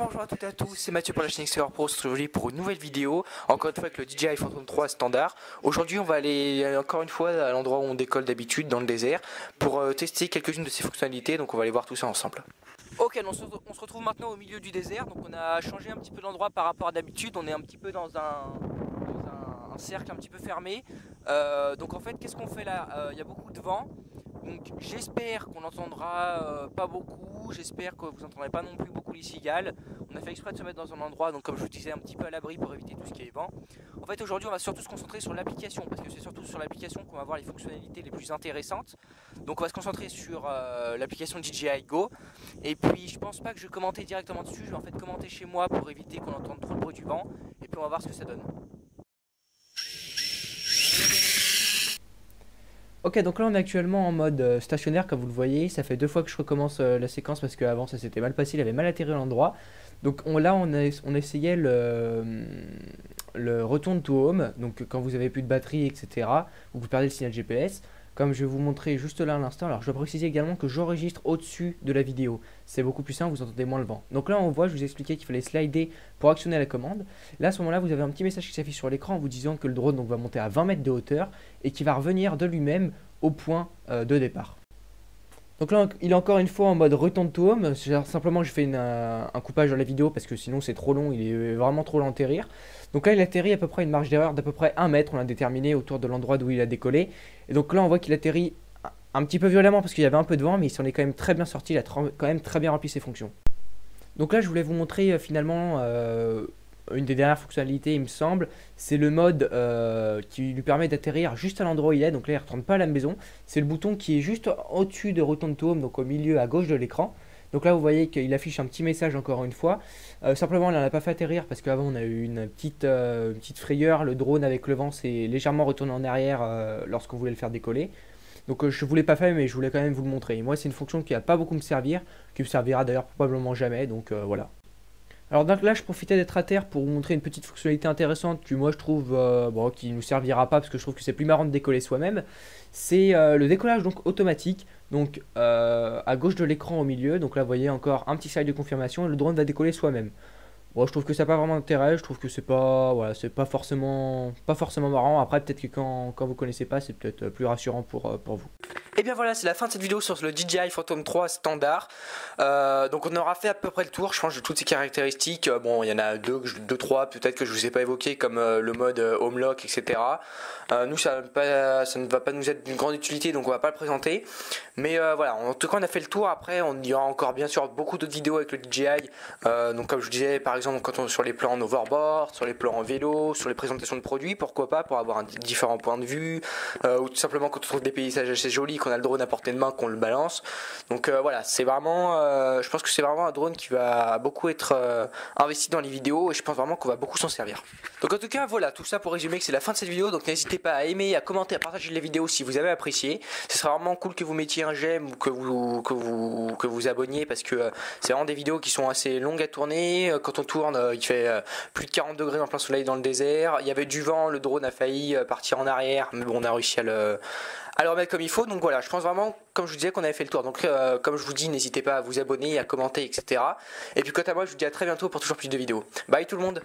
bonjour à toutes et à tous, c'est Mathieu pour la chaîne Exterior Pro. On se retrouve aujourd'hui pour une nouvelle vidéo, encore une fois avec le DJI Phantom 3 standard. Aujourd'hui on va aller encore une fois à l'endroit où on décolle d'habitude, dans le désert, pour tester quelques-unes de ses fonctionnalités, donc on va aller voir tout ça ensemble. Ok, on se retrouve maintenant au milieu du désert, donc on a changé un petit peu d'endroit par rapport à d'habitude, on est un petit peu dans un cercle un petit peu fermé. Donc en fait qu'est-ce qu'on fait là? Il y a beaucoup de vent. Donc j'espère qu'on n'entendra pas beaucoup, j'espère que vous n'entendrez pas non plus beaucoup les cigales. On a fait exprès de se mettre dans un endroit, donc comme je vous disais, un petit peu à l'abri pour éviter tout ce qui est vent. En fait aujourd'hui on va surtout se concentrer sur l'application, parce que c'est surtout sur l'application qu'on va voir les fonctionnalités les plus intéressantes. Donc on va se concentrer sur l'application DJI Go. Et puis je pense pas que je vais commenter directement dessus, je vais en fait commenter chez moi pour éviter qu'on entende trop le bruit du vent. Et puis on va voir ce que ça donne. Ok, donc là on est actuellement en mode stationnaire comme vous le voyez. Ça fait 2 fois que je recommence la séquence parce qu'avant ça s'était mal passé, il avait mal atterri à l'endroit. Donc on essayait le Return to Home, donc quand vous avez plus de batterie, etc. ou vous perdez le signal GPS. Comme je vais vous montrer juste là à l'instant, alors je dois préciser également que j'enregistre au-dessus de la vidéo. C'est beaucoup plus simple, vous entendez moins le vent. Donc là on voit, je vous expliquais qu'il fallait slider pour actionner la commande. Là à ce moment-là vous avez un petit message qui s'affiche sur l'écran en vous disant que le drone donc, va monter à 20 mètres de hauteur et qu'il va revenir de lui-même au point de départ. Donc là il est encore une fois en mode return to home. Simplement je fais un coupage dans la vidéo parce que sinon c'est trop long, il est vraiment trop lent à atterrir. Donc là il atterrit à peu près une marge d'erreur d'à peu près 1 mètre, on l'a déterminé autour de l'endroit d'où il a décollé. Et donc là on voit qu'il atterrit un petit peu violemment parce qu'il y avait un peu de vent, mais il s'en est quand même très bien sorti, il a quand même très bien rempli ses fonctions. Donc là je voulais vous montrer finalement une des dernières fonctionnalités il me semble, c'est le mode qui lui permet d'atterrir juste à l'endroit où il est. Donc là il ne retourne pas à la maison, c'est le bouton qui est juste au-dessus de Return to Home, donc au milieu à gauche de l'écran. Donc là vous voyez qu'il affiche un petit message encore une fois. Simplement il n'en a pas fait atterrir parce qu'avant on a eu une petite frayeur, le drone avec le vent s'est légèrement retourné en arrière lorsqu'on voulait le faire décoller. Donc je ne voulais pas faire mais je voulais quand même vous le montrer. Et moi c'est une fonction qui va pas beaucoup me servir, qui me servira d'ailleurs probablement jamais, donc voilà. Alors donc là je profitais d'être à terre pour vous montrer une petite fonctionnalité intéressante que moi je trouve bon, qui ne nous servira pas parce que je trouve que c'est plus marrant de décoller soi-même. C'est le décollage donc automatique, donc à gauche de l'écran au milieu. Donc là vous voyez encore un petit slide de confirmation et le drone va décoller soi-même. Bon, je trouve que ça n'a pas vraiment d'intérêt, je trouve que c'est pas, voilà, c'est pas forcément marrant. Après peut-être que quand vous connaissez pas c'est peut-être plus rassurant pour vous. Et bien voilà, c'est la fin de cette vidéo sur le DJI Phantom 3 standard. Donc on aura fait à peu près le tour, je pense, de toutes ces caractéristiques. Bon, il y en a deux, trois peut-être que je vous ai pas évoqué, comme le mode Home Lock, etc. Nous, ça ne va pas nous être d'une grande utilité, donc on va pas le présenter. Mais voilà, en tout cas on a fait le tour. Après, on y aura encore bien sûr beaucoup d'autres vidéos avec le DJI. Donc comme je vous disais, par exemple, quand on est sur les plans en overboard, sur les plans en vélo, sur les présentations de produits, pourquoi pas, pour avoir différents points de vue, ou tout simplement quand on trouve des paysages assez jolis, qu'on a le drone à portée de main, qu'on le balance. Donc voilà, c'est vraiment, je pense que c'est vraiment un drone qui va beaucoup être investi dans les vidéos et je pense vraiment qu'on va beaucoup s'en servir. Donc en tout cas voilà, tout ça pour résumer que c'est la fin de cette vidéo. Donc n'hésitez pas à aimer, à commenter, à partager les vidéos si vous avez apprécié. Ce sera vraiment cool que vous mettiez un j'aime ou que vous abonniez, parce que c'est vraiment des vidéos qui sont assez longues à tourner. Quand on tourne, il fait plus de 40 degrés en plein soleil dans le désert. Il y avait du vent, le drone a failli partir en arrière, mais bon, on a réussi à le remettre comme il faut. Donc voilà, je pense vraiment, comme je vous disais, qu'on avait fait le tour. Donc comme je vous dis, n'hésitez pas à vous abonner, à commenter, etc. Et puis quant à moi, je vous dis à très bientôt pour toujours plus de vidéos. Bye tout le monde.